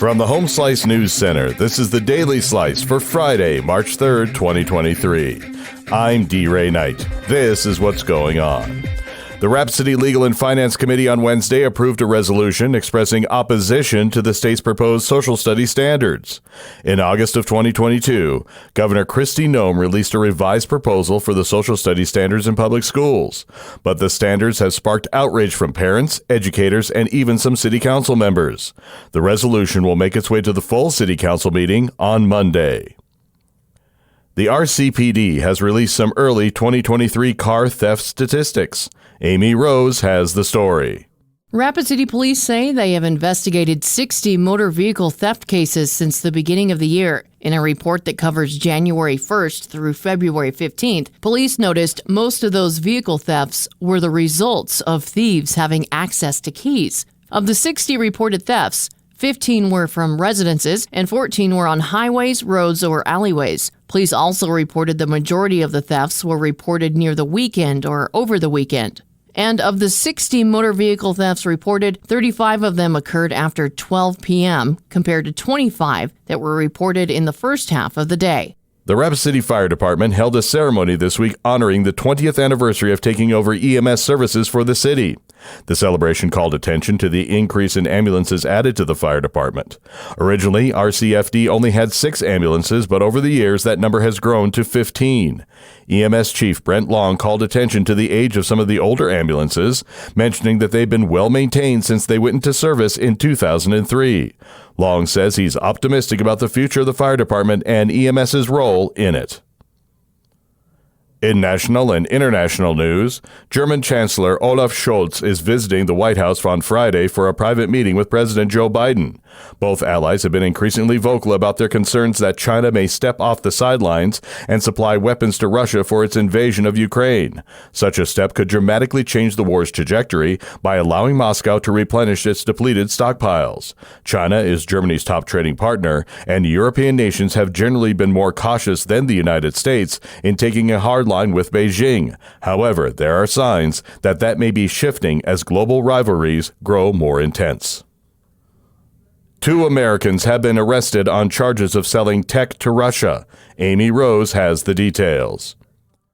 From the Home Slice News Center, this is the Daily Slice for Friday, March 3rd, 2023. I'm D. Ray Knight. This is what's going on. The Rapid City Legal and Finance Committee on Wednesday approved a resolution expressing opposition to the state's proposed social study standards. In August of 2022, Governor Kristi Noem released a revised proposal for the social study standards in public schools. But the standards have sparked outrage from parents, educators, and even some city council members. The resolution will make its way to the full city council meeting on Monday. The RCPD has released some early 2023 car theft statistics. Amy Rose has the story. Rapid City Police say they have investigated 60 motor vehicle theft cases since the beginning of the year. In a report that covers January 1st through February 15th, police noticed most of those vehicle thefts were the results of thieves having access to keys. Of the 60 reported thefts, 15 were from residences and 14 were on highways, roads, or alleyways. Police also reported the majority of the thefts were reported near the weekend or over the weekend. And of the 60 motor vehicle thefts reported, 35 of them occurred after 12 p.m., compared to 25 that were reported in the first half of the day. The Rapid City Fire Department held a ceremony this week honoring the 20th anniversary of taking over EMS services for the city. The celebration called attention to the increase in ambulances added to the fire department. Originally, RCFD only had 6 ambulances, but over the years that number has grown to 15. EMS Chief Brent Long called attention to the age of some of the older ambulances, mentioning that they've been well maintained since they went into service in 2003. Long says he's optimistic about the future of the fire department and EMS's role in it. In national and international news, German Chancellor Olaf Scholz is visiting the White House on Friday for a private meeting with President Joe Biden. Both allies have been increasingly vocal about their concerns that China may step off the sidelines and supply weapons to Russia for its invasion of Ukraine. Such a step could dramatically change the war's trajectory by allowing Moscow to replenish its depleted stockpiles. China is Germany's top trading partner, and European nations have generally been more cautious than the United States in taking a hard line with Beijing. However, there are signs that may be shifting as global rivalries grow more intense. 2 Americans have been arrested on charges of selling tech to Russia. Amy Rose has the details.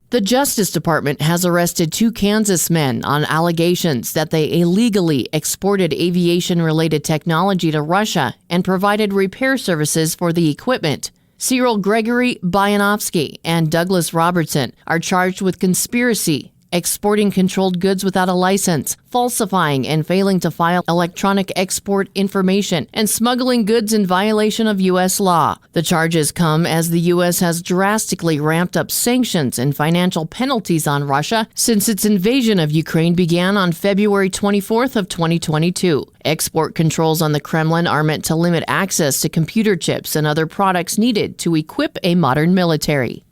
The Justice Department has arrested 2 Kansas men on allegations that they illegally exported aviation-related technology to Russia and provided repair services for the equipment. Cyril Gregory Bayanovsky and Douglas Robertson are charged with conspiracy, exporting controlled goods without a license, falsifying and failing to file electronic export information, and smuggling goods in violation of U.S. law. The charges come as the U.S. has drastically ramped up sanctions and financial penalties on Russia since its invasion of Ukraine began on February 24th of 2022. Export controls on the Kremlin are meant to limit access to computer chips and other products needed to equip a modern military.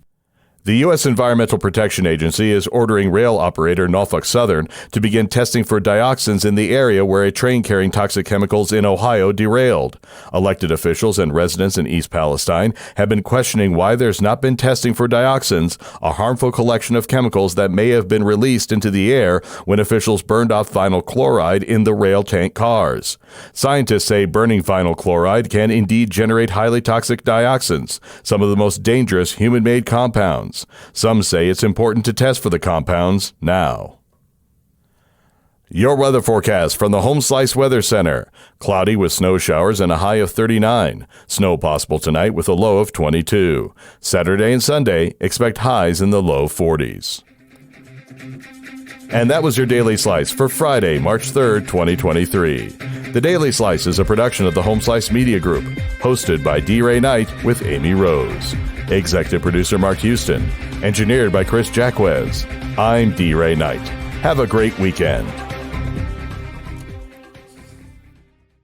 The U.S. Environmental Protection Agency is ordering rail operator Norfolk Southern to begin testing for dioxins in the area where a train carrying toxic chemicals in Ohio derailed. Elected officials and residents in East Palestine have been questioning why there's not been testing for dioxins, a harmful collection of chemicals that may have been released into the air when officials burned off vinyl chloride in the rail tank cars. Scientists say burning vinyl chloride can indeed generate highly toxic dioxins, some of the most dangerous human-made compounds. Some say it's important to test for the compounds now. Your weather forecast from the Home Slice Weather Center. Cloudy with snow showers and a high of 39. Snow possible tonight with a low of 22. Saturday and Sunday, expect highs in the low 40s. And that was your Daily Slice for Friday, March 3rd, 2023. The Daily Slice is a production of the Home Slice Media Group, hosted by D. Ray Knight with Amy Rose. Executive producer Mark Houston. Engineered by Chris Jacquez. I'm D. Ray Knight. Have a great weekend.